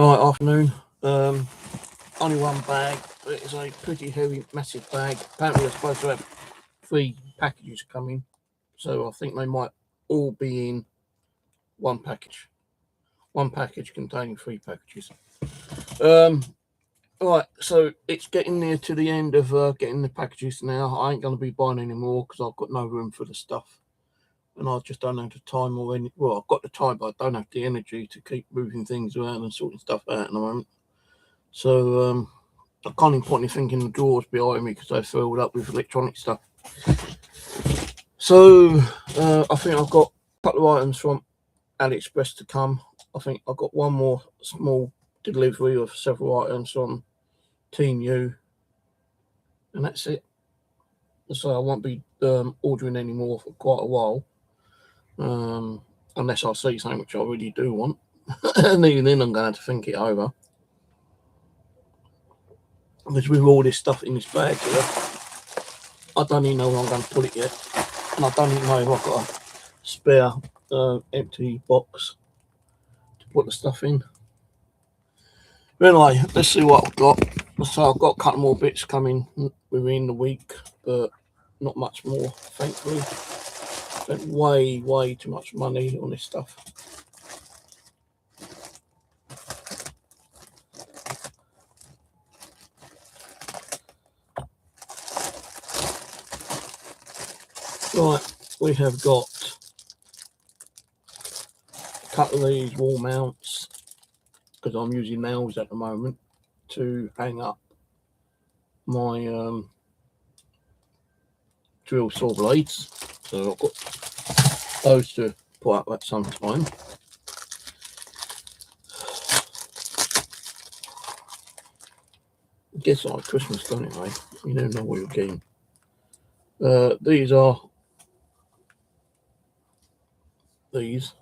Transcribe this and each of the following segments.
Right, afternoon. Only one bag, but it's a pretty heavy, massive bag. Apparently, they're supposed to have 3 packages coming, so I think they might all be in one package. One package containing 3 packages. Right, so it's getting near to the end of getting the packages now. I ain't going to be buying any more because I've got no room for the stuff. And I just don't have the time or any. Well, I've got the time, but I don't have the energy to keep moving things around and sorting stuff out at the moment. So I can't even put anything in the drawers behind me because they're filled up with electronic stuff. So I think I've got a couple of items from AliExpress to come. I think I've got one more small delivery of several items from Team U, and that's it. So I won't be ordering any more for quite a while. Unless I see something which I really do want. And even then I'm going to have to think it over. Because with all this stuff in this bag here, I don't even know where I'm going to put it yet. And I don't even know if I've got a spare empty box to put the stuff in. But anyway, let's see what I've got. So I've got a couple more bits coming within the week, but not much more, thankfully. Spent way too much money on this stuff. Right, we have got a couple of these wall mounts because I'm using nails at the moment to hang up my drill saw blades. So I've got those to put up at some time. I guess like Christmas, don't it, mate? You don't know what you're getting. These are these,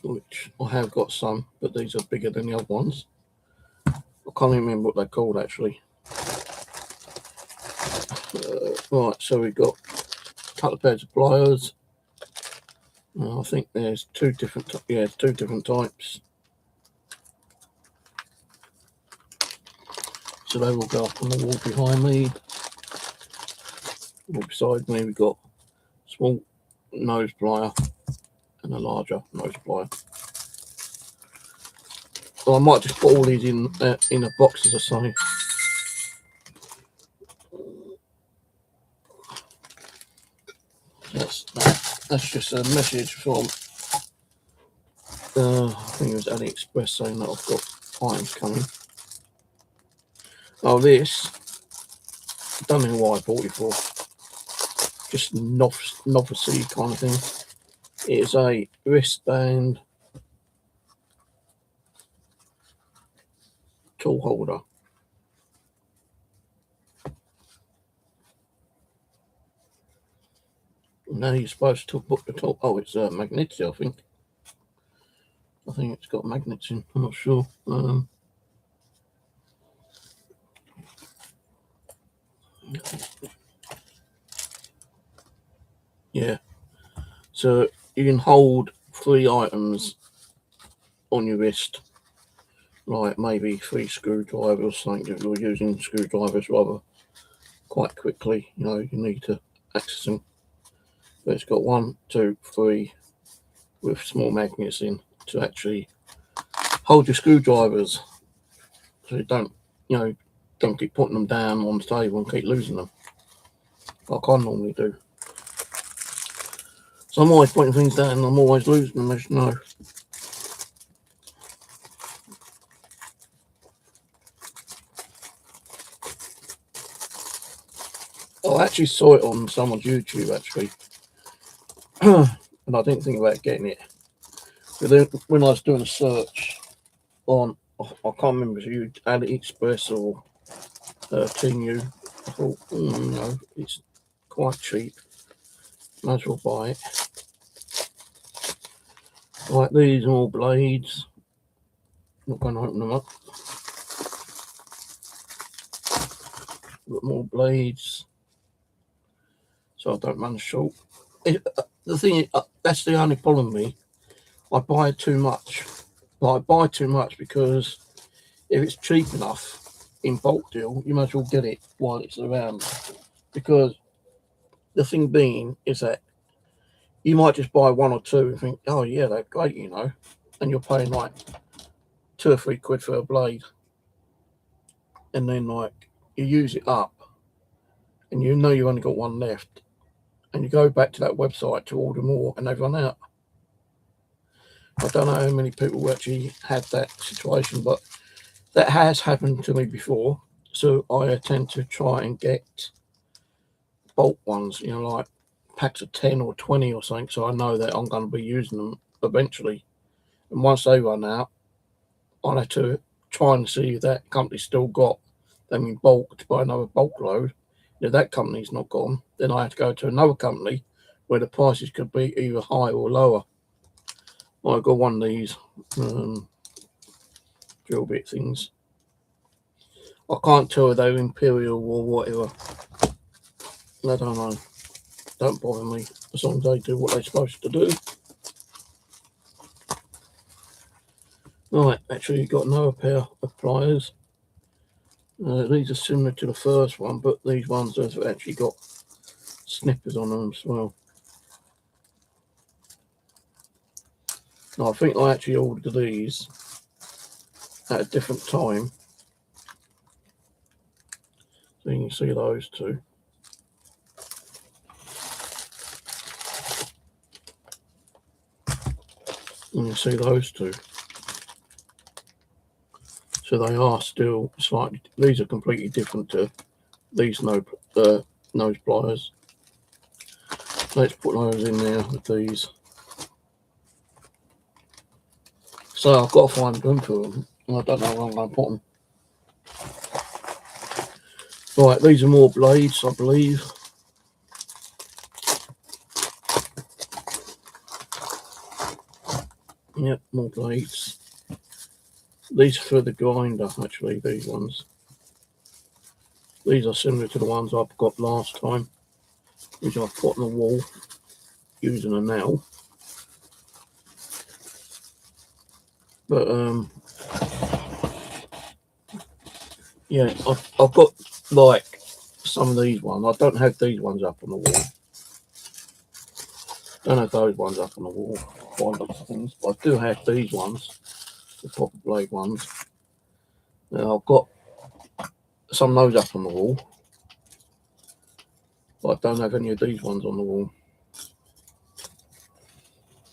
which I have got some, but these are bigger than the other ones. I can't even remember what they're called actually. Right, so we've got a couple of pairs of pliers. I think there's two different types. So they will go up on the wall behind me. Or beside me, we've got a small nose plier and a larger nose plier. So I might just put all these in a box, as I say. That's just a message from I think it was AliExpress saying that I've got items coming. Oh, this, I don't know why I bought it for. Just novelty kind of thing. It is a wristband tool holder. Now you're supposed to put the tool. Oh, it's magnets, I think. I think it's got magnets in. I'm not sure. Yeah. So you can hold 3 items on your wrist, like maybe 3 screwdrivers or something. If you're using screwdrivers rather quite quickly, you need to access them. But it's got 1, 2, 3 with small magnets in to actually hold your screwdrivers, so you don't keep putting them down on the table and keep losing them, like I normally do. So I'm always putting things down and I'm always losing them, as you know. I actually saw it on someone's YouTube, actually. And I didn't think about getting it. But then when I was doing a search on, I can't remember if you AliExpress or Team U, I thought, no, it's quite cheap. Might as well buy it. Right, these are all blades. Not going to open them up. Got more blades, so I don't run short. The thing is, that's the only problem with me. I buy too much. I buy too much because if it's cheap enough in bulk deal, you might as well get it while it's around. Because the thing being is that you might just buy one or two and think, oh yeah, they're great, you know, and you're paying like £2 or £3 for a blade, and then like you use it up, and you know you only got one left, and you go back to that website to order more, and they've run out. I don't know how many people actually had that situation, but that has happened to me before. So I tend to try and get bulk ones, you know, like packs of 10 or 20 or something, so I know that I'm going to be using them eventually. And once they run out, I'll have to try and see if that company's still got them in bulk to buy another bulk load. If that company's not gone, then I have to go to another company where the prices could be either high or lower. I've got one of these drill bit things. I can't tell if they're imperial or whatever. I don't know. Don't bother me as long as they do what they're supposed to do. Right, actually got another pair of pliers. These are similar to the first one, but these ones have actually got snippers on them as well. Now, I think I actually ordered these at a different time. So you can see those two. You can see those two. So they are still slightly, these are completely different to these nose pliers. Let's put those in there with these. So I've got to find room for them, and I don't know where I'm going to put them. Right, these are more blades, I believe. Yep, more blades. These are for the grinder, actually, these ones. These are similar to the ones I've got last time, which I've put on the wall using a nail. But, yeah, I've got, like, some of these ones. I don't have these ones up on the wall. Don't have those ones up on the wall, by lots of things. But I do have these ones, the proper blade ones. Now, I've got some of those up on the wall, but I don't have any of these ones on the wall.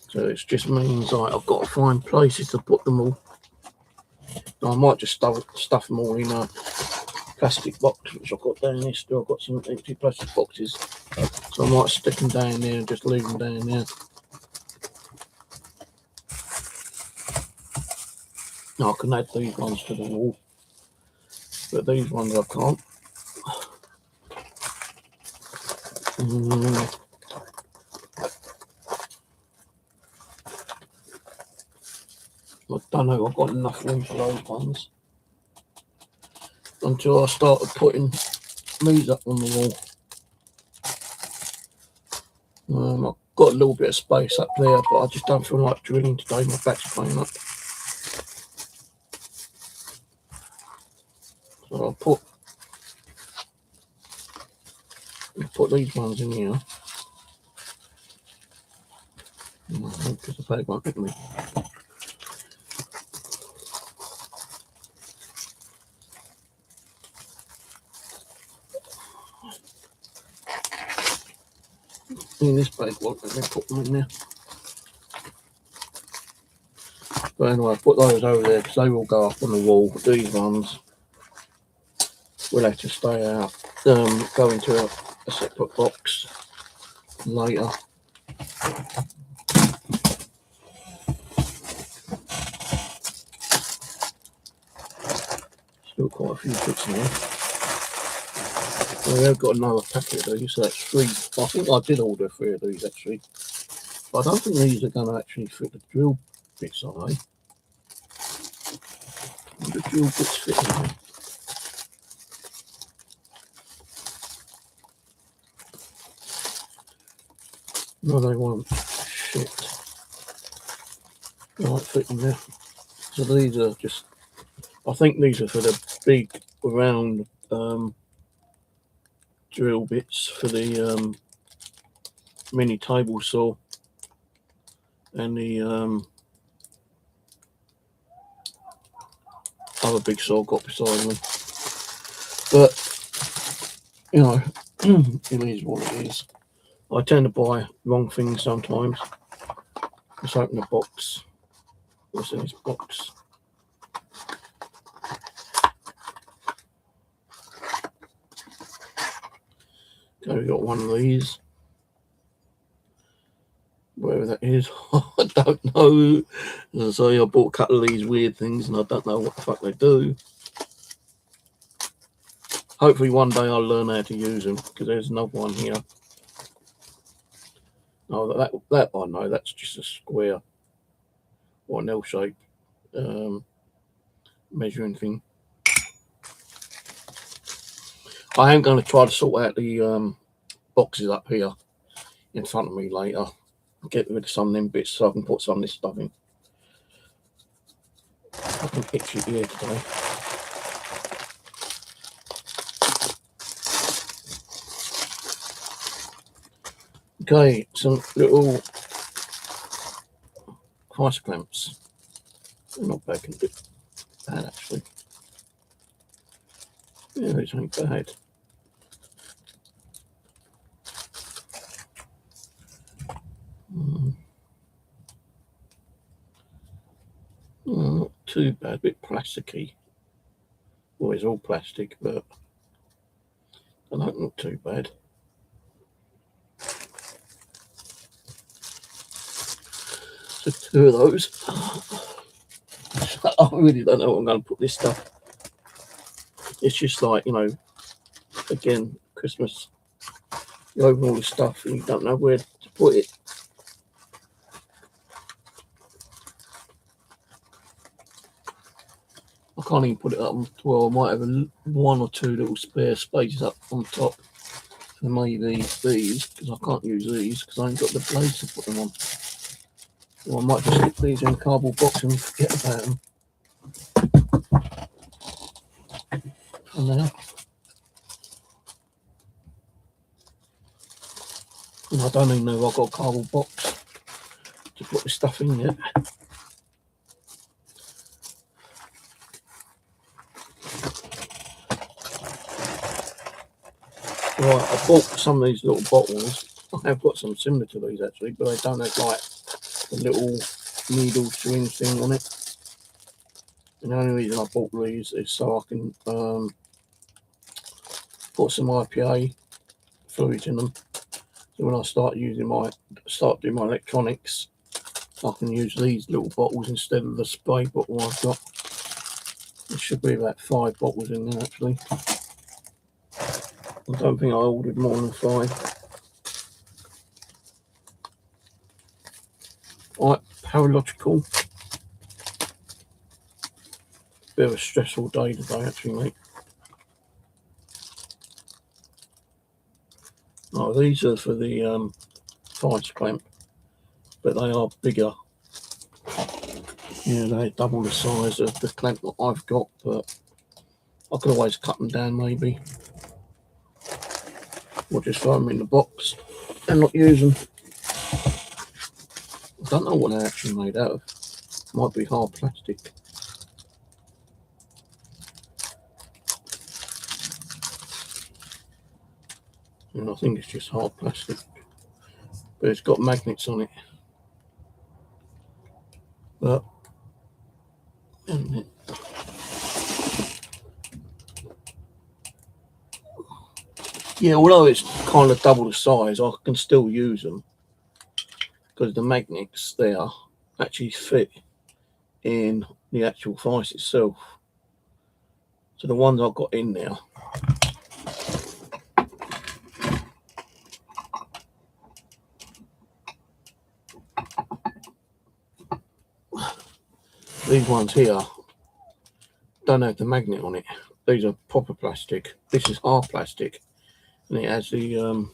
So it just means like I've got to find places to put them all. I might just stuff them all in a plastic box, which I've got down here still. I've got some empty plastic boxes, so I might stick them down there and just leave them down there. Now I can add these ones to the wall, but these ones I can't. I don't know if I've got enough room for those ones until I started putting these up on the wall. I've got a little bit of space up there, but I just don't feel like drilling today. My back's playing up. So I'll put these ones in here. Because the bag won't hit me. In this bag won't let me put them in there. But anyway, I put those over there because they will go up on the wall. These ones will have to stay out, go into a separate box later. Still quite a few bits in there. Well, I've got another packet of these, so that's 3. I think I did order 3 of these actually. But I don't think these are going to actually fit the drill bits, are they? The drill bits fit in there. No, they won't. Shit. Right, fit in there. So these are just, I think these are for the big round drill bits for the mini table saw and the other big saw got beside me. But, you know, it is what it is. I tend to buy wrong things sometimes. Let's open the box. What's in this box? Okay, we got one of these. Wherever that is, I don't know. As I say, I bought a couple of these weird things and I don't know what the fuck they do. Hopefully one day I'll learn how to use them, because there's another one here. Oh, that I know, that's just a square or an L shape measuring thing. I am going to try to sort out the boxes up here in front of me later. Get rid of some of them bits so I can put some of this stuff in. I can picture it here today. Okay, some little price clamps. They're not bad, can do bad actually. Yeah, these ain't bad. Not too bad, a bit plasticky. Well, it's all plastic, but I don't look too bad. So 2 of those. I really don't know what I'm going to put this stuff. It's just like, you know, again, Christmas. You open all this stuff and you don't know where to put it. I can't even put it up. Well, I might have 1 or 2 little spare spaces up on top for maybe these, because I can't use these because I ain't got the blades to put them on. Or I might just stick these in a cardboard box and forget about them for now. And I don't even know if I've got a cardboard box to put this stuff in yet. Right, I bought some of these little bottles. I have got some similar to these actually, but they don't have like a little needle syringe thing on it. And the only reason I bought these is so I can put some IPA fluid in them. So when I start doing my electronics, I can use these little bottles instead of the spray bottle I've got. There should be about 5 bottles in there actually. I don't think I ordered more than 5. Right, paralogical. Bit of a stressful day today actually, mate. Oh, these are for the price clamp, but they are bigger. Yeah, they're double the size of the clamp that I've got, but I could always cut them down maybe. Or just throw them in the box and not use them. I don't know what they're actually made out of. Might be hard plastic. And I think it's just hard plastic. But it's got magnets on it. But yeah, although it's kind of double the size, I can still use them because the magnets there actually fit in the actual vise itself. So the ones I've got in there, these ones here don't have the magnet on it. These are proper plastic. This is hard plastic, and it has the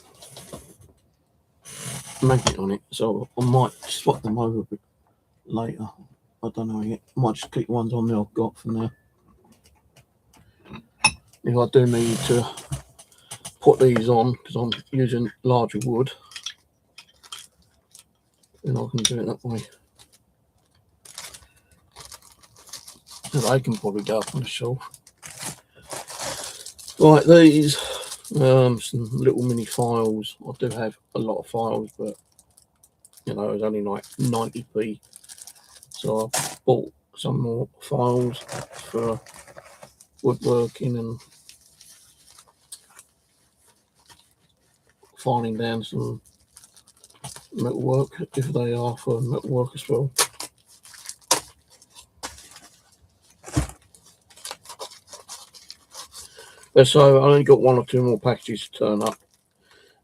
magnet on it. So I might swap them over a bit later. I don't know yet. Might just keep ones on there I've got for now. If I do need to put these on, because I'm using larger wood, then I can do it that way. So they can probably go up on the shelf. Right, these some little mini files. I do have a lot of files, but you know, it's only like 90p. So I bought some more files for woodworking and filing down some metalwork, if they are for metalwork as well. So I only got 1 or 2 more packages to turn up,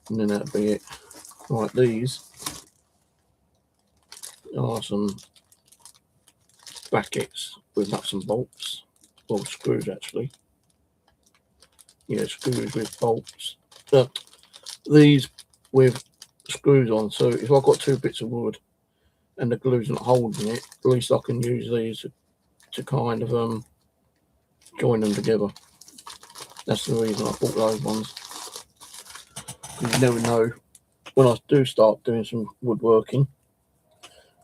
and then that'll be it. Right, these are some brackets with nuts and bolts, well, screws actually. Yeah, screws with bolts. These with screws on. So if I've got 2 bits of wood and the glue's not holding it, at least I can use these to kind of join them together. That's the reason I bought those ones. You never know when I do start doing some woodworking.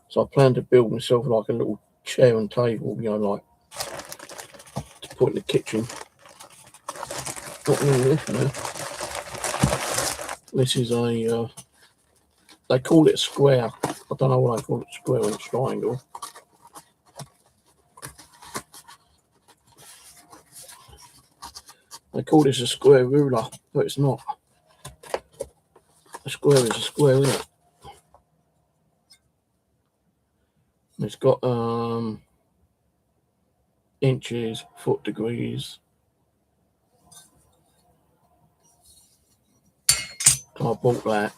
So I plan to build myself like a little chair and table, you know, like to put in the kitchen. Not really this now. This is a, they call it a square. I don't know why they call it square when it's triangle. They call this a square ruler, but it's not. A square is a square, isn't it? It's got inches, foot degrees. So I bought that.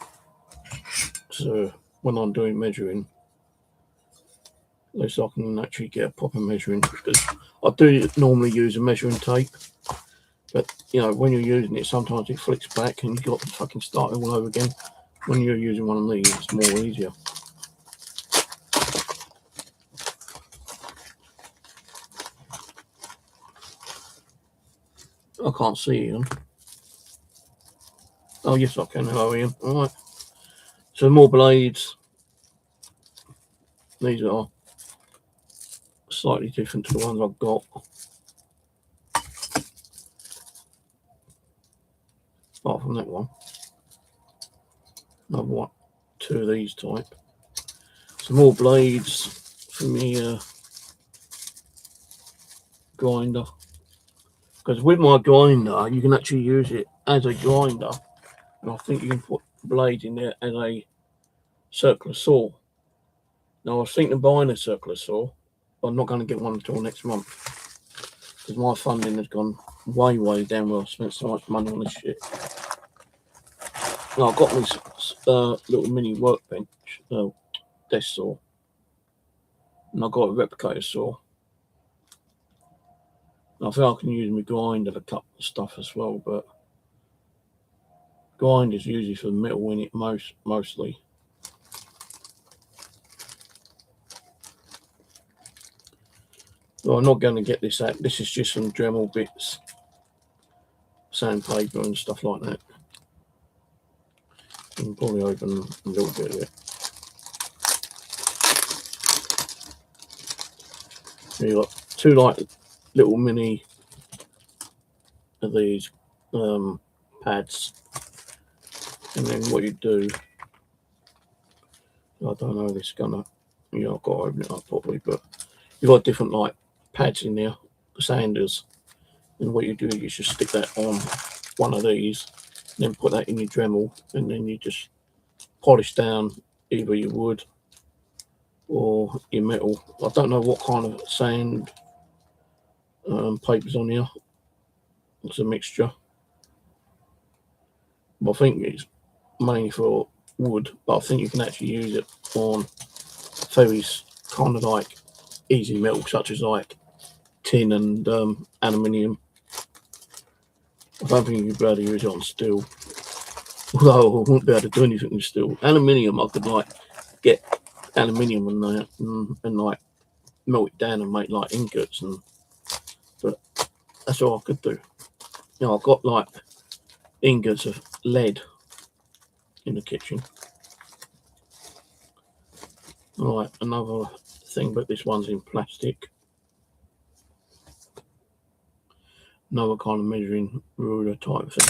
So when I'm doing measuring, at least I can actually get a proper measuring, because I do normally use a measuring tape, but you know, when you're using it, sometimes it flicks back and you've got to fucking start all over again. When you're using one of these, it's more easier. I can't see Ian. Oh yes, I can. Hello Ian. All right. So more blades. These are slightly different to the ones I've got. Apart from that one. Another one, 2 of these type. Some more blades for me grinder. Because with my grinder, you can actually use it as a grinder. And I think you can put blades in there as a circular saw. Now I was thinking of buying a circular saw, but I'm not going to get one until next month. Because my funding has gone way down where I spent so much money on this shit. Now I've got this little mini workbench, desk saw. And I've got a replicator saw. I think I can use my grinder to cut stuff as well, but grind is usually for metal in it mostly. Well, I'm not going to get this out. This is just some Dremel bits, sandpaper and stuff like that. You can probably open a little bit of it. You've got 2 like little mini of these pads, and then what you do, I don't know, this is gonna, you know, I've got to open it up properly, but you've got different like pads in there, sanders, and what you do is you just stick that on one of these, then put that in your Dremel, and then you just polish down either your wood or your metal. I don't know what kind of sand paper's on here. It's a mixture, but I think it's mainly for wood, but I think you can actually use it on very kind of like easy metal, such as like tin and aluminium. I don't think you'd be able to use it on steel, although I wouldn't be able to do anything with steel. Aluminium, I could like get aluminium and that, and like melt it down and make like ingots, but that's all I could do. You know, I've got like ingots of lead in the kitchen. Right, another thing, but this one's in plastic. Another kind of measuring ruler type thing.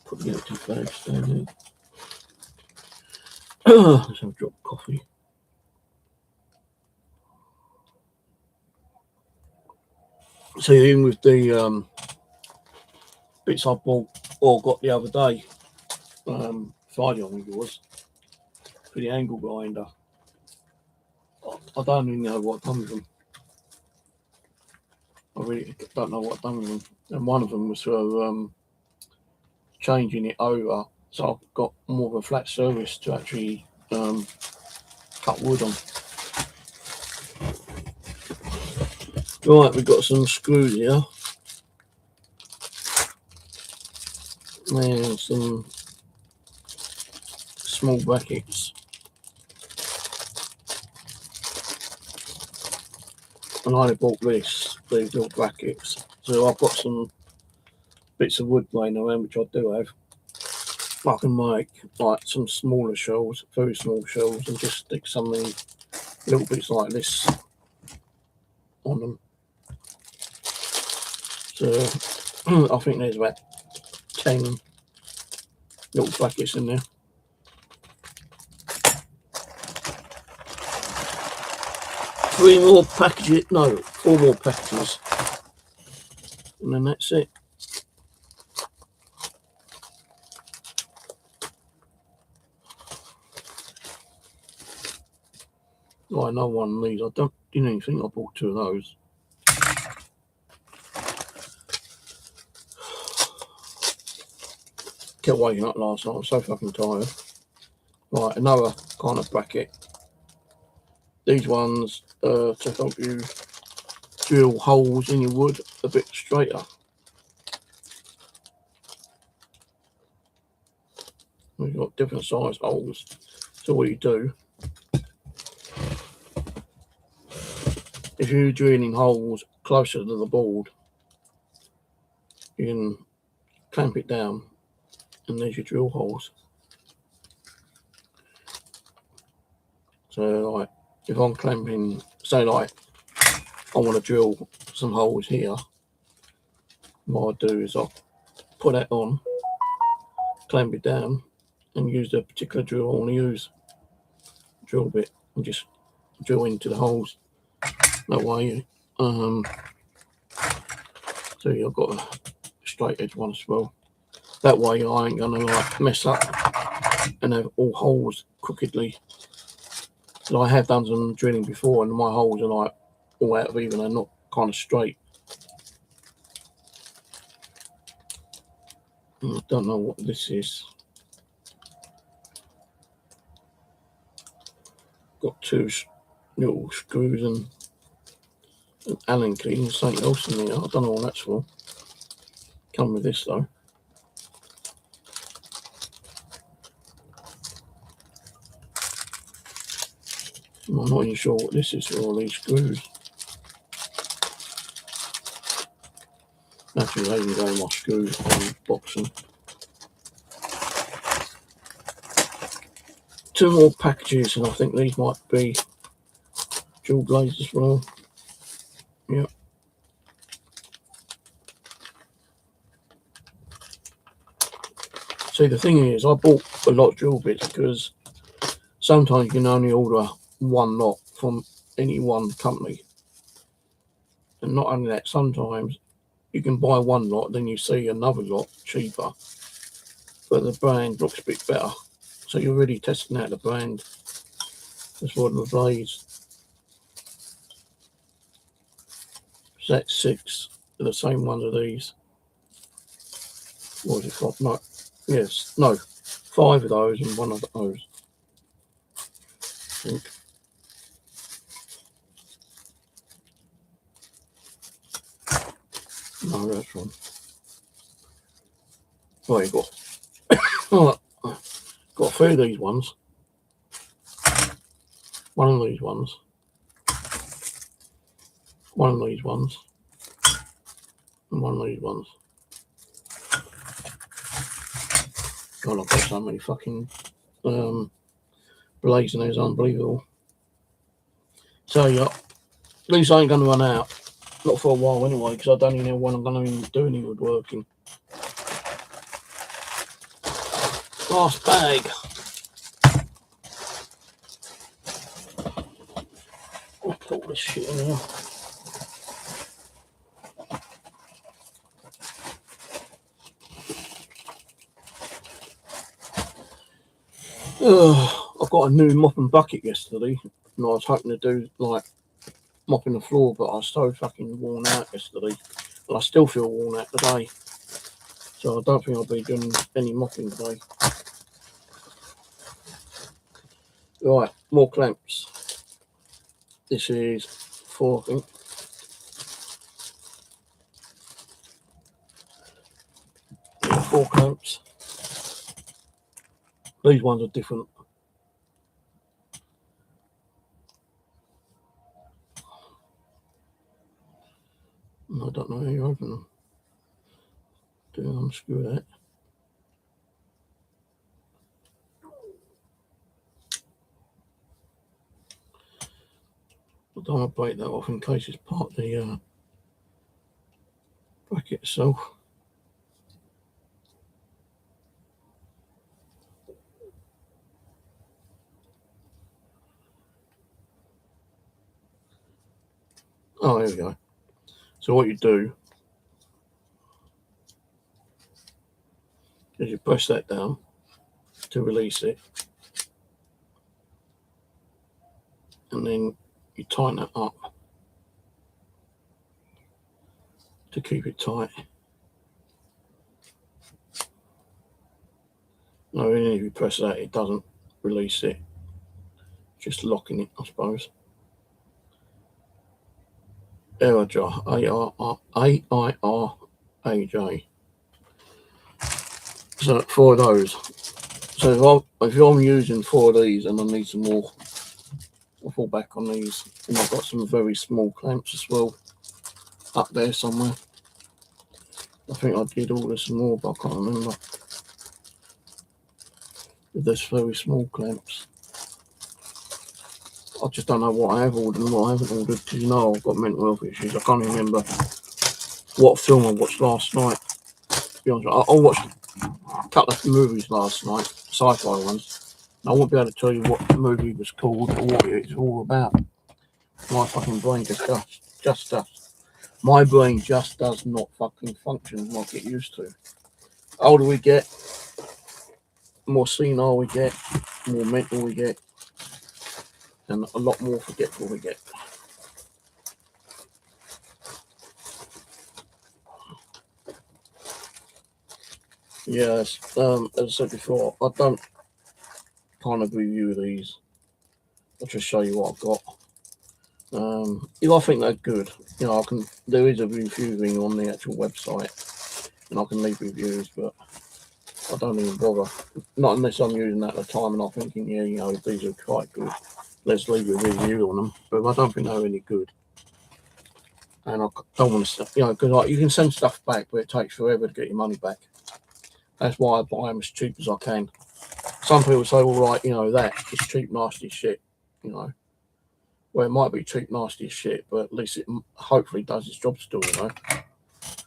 Put the empty bags down here. Let's have a drop of coffee. So even with the bits I bought or got the other day, Friday I think it was, for the angle grinder, I don't even know what I've done with them. I really don't know what I've done with them. And one of them was for changing it over, so I've got more of a flat surface to actually cut wood on. Right, we've got some screws here. And some small brackets. And I only bought these little brackets. So I've got some bits of wood laying around, which I do have. I can make like some smaller shells, very small shells, and just stick some of the little bits like this on them. So I think there's about 10 little brackets in there. Four more packages, and then that's it. Oh, another one of these. I didn't even think I bought 2 of those. Kept waking up last night. I'm so fucking tired. Right, another kind of bracket. These ones to help you drill holes in your wood a bit straighter. We've got different size holes. So what you do, if you're drilling holes closer to the board, you can clamp it down and there's your drill holes. So like if I'm clamping, say like I want to drill some holes here, what I do is I'll put that on, clamp it down, and use the particular drill I want to use. Drill bit and just drill into the holes. That way, so I've got a straight edge one as well. That way I ain't gonna like mess up and have all holes crookedly. So I have done some drilling before and my holes are like all out of even, they're not kind of straight. I don't know what this is. Got 2 little screws and an Allen key and something else in there. I don't know what that's for. Come with this though. I'm not even sure what this is for, all these screws. Naturally, they can go in my screw boxing. 2 more packages, and I think these might be dual blades as well. Yeah. See, the thing is, I bought a lot of drill bits because sometimes you can only order one lot from any one company. And not only that, sometimes you can buy one lot, then you see another lot cheaper, but the brand looks a bit better. So you're really testing out the brand as well as the blades. So that's 6 of the same ones of these. What was it from? No, yes, no, 5 of those and 1 of those. I think. No, that's wrong. Well, you got oh, got a few of these ones. One of these ones. One of these ones. And one of these ones. God, I've got so many fucking blazing there, it's unbelievable. So yeah, these ain't gonna run out. Not for a while anyway, because I don't even know when I'm gonna even do any woodworking. Last bag. I'll put all this shit in here. I got a new mop and bucket yesterday, and I was hoping to do like mopping the floor, but I was so fucking worn out yesterday, and I still feel worn out today. So I don't think I'll be doing any mopping today. Right, more clamps. This is 4, I think. Yeah, 4 clamps. These ones are different. I don't know how you open them. Do unscrew that. I don't want to break that off in case it's part of the bracket itself. Oh, there we go. So what you do is you press that down to release it, and then you tighten it up to keep it tight. No, even if you press that, it doesn't release it. Just locking it, I suppose. AIRAJ. So 4 of those. So if I'm using 4 of these and I need some more, I'll fall back on these. And I've got some very small clamps as well up there somewhere. I think I did order some more, but I can't remember. There's very small clamps. I just don't know what I have ordered and what I haven't ordered, because you know I've got mental health issues. I can't even remember what film I watched last night. To be honest, I watched a couple of movies last night, sci-fi ones. And I won't be able to tell you what the movie was called or what it's all about. My fucking brain just does. My brain just does not fucking function like it used to. The older we get, more senile we get, more mental we get, and a lot more forgetful we get. Yes, as I said before, I don't kind of review these. I'll just show you what I've got. If I think they're good, you know, there is a review thing on the actual website, and I can leave reviews, but I don't even bother. Not unless I'm using that at the time and I'm thinking, yeah, you know, these are quite good. Let's leave a review on them. But I don't think they're any good. And I don't want to, you know, because like, you can send stuff back, but it takes forever to get your money back. That's why I buy them as cheap as I can. Some people say, all right, you know, that is cheap, nasty shit, you know. Well, it might be cheap, nasty shit, but at least it hopefully does its job still, you know.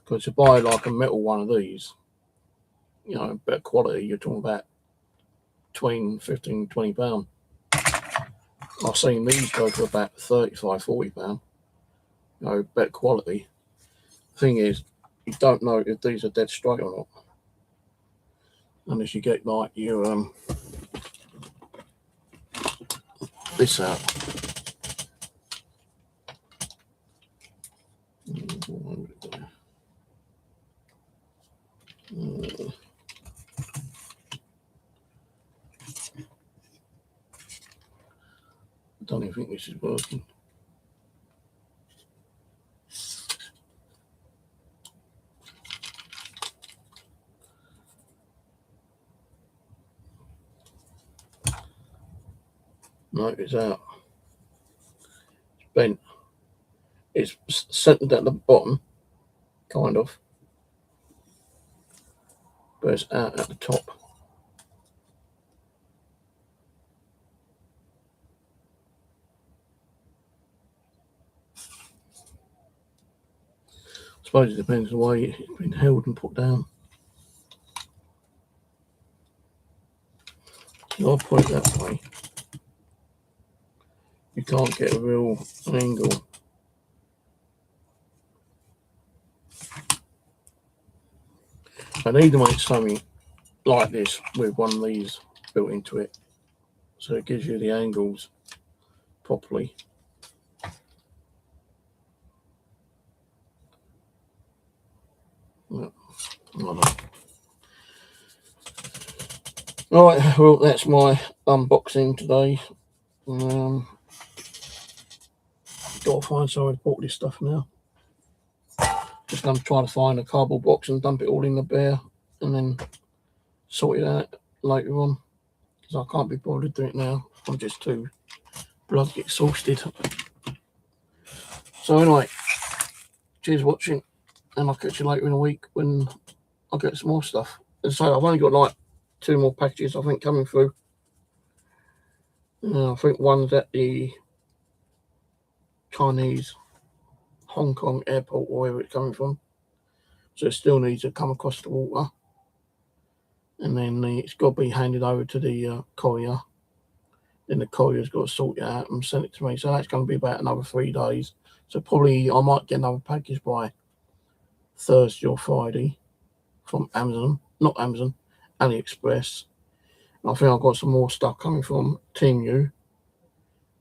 Because to buy like a metal one of these, you know, better quality, you're talking about between £15 and £20. I've seen these go for about £35, £40. You know, better quality. Thing is, you don't know if these are dead straight or not. Unless you get like your this out. I don't even think this is working. No, it's out. It's bent. It's centered at the bottom, kind of, but it's out at the top. I suppose it depends on the way it's been held and put down. So I'll put it that way. You can't get a real angle. I need to make something like this with one of these built into it, so it gives you the angles properly. Right, well, that's my unboxing today. Got to find somewhere to put this stuff now. Just going to try to find a cardboard box and dump it all in the bear, and then sort it out later on, because I can't be bothered doing it now. I'm just too bloody exhausted. So anyway, cheers for watching, and I'll catch you later in a week when I get some more stuff. As I say, I've only got like 2 more packages I think coming through. I think one's at the Chinese Hong Kong airport or wherever it's coming from, so it still needs to come across the water, and then it's got to be handed over to the courier. Then the courier's got to sort it out and send it to me, so that's going to be about another 3 days. So probably I might get another package by Thursday or Friday from Amazon, not Amazon, AliExpress. I think I've got some more stuff coming from Temu.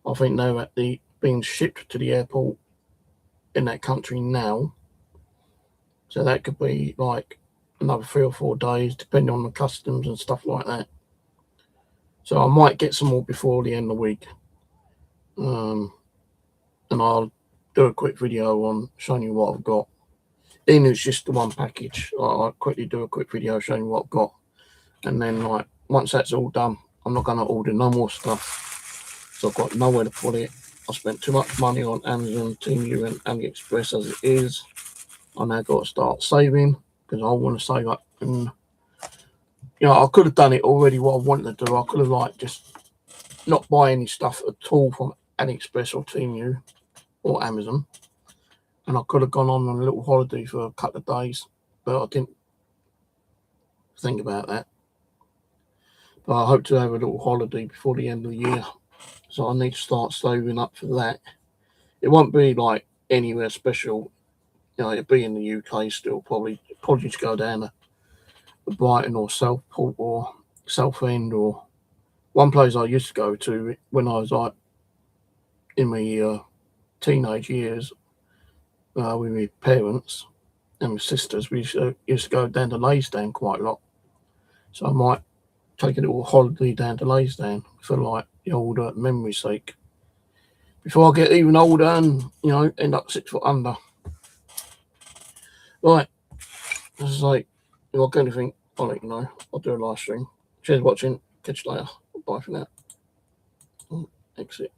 I think they're at the being shipped to the airport in that country now, so that could be like another 3 or 4 days, depending on the customs and stuff like that. So I might get some more before the end of the week, and I'll do a quick video on showing you what I've got. Even if it's just the one package, I'll quickly do a quick video showing you what I've got, and then like once that's all done, I'm not going to order no more stuff, so I've got nowhere to put it. I spent too much money on Amazon, Temu and AliExpress as it is. I now got to start saving, because I want to save up. And I could have done it already, what I wanted to do. I could have like just not buy any stuff at all from AliExpress or Temu or Amazon, and I could have gone on a little holiday for a couple of days, but I didn't think about that. But I hope to have a little holiday before the end of the year, so I need to start saving up for that. It won't be like anywhere special, it'll be in the UK still, probably just go down to Brighton or Southport or Southend, or one place I used to go to when I was like in my teenage years with my parents and my sisters. We used to go down to Laysdown quite a lot, so I might take a little holiday down to Laysdown for like the older memory's sake, before I get even older and end up 6 foot under. Right, as I say, if I get anything, I'll let you know. I'll do a live stream. Cheers for watching. Catch you later. Bye for now. Exit.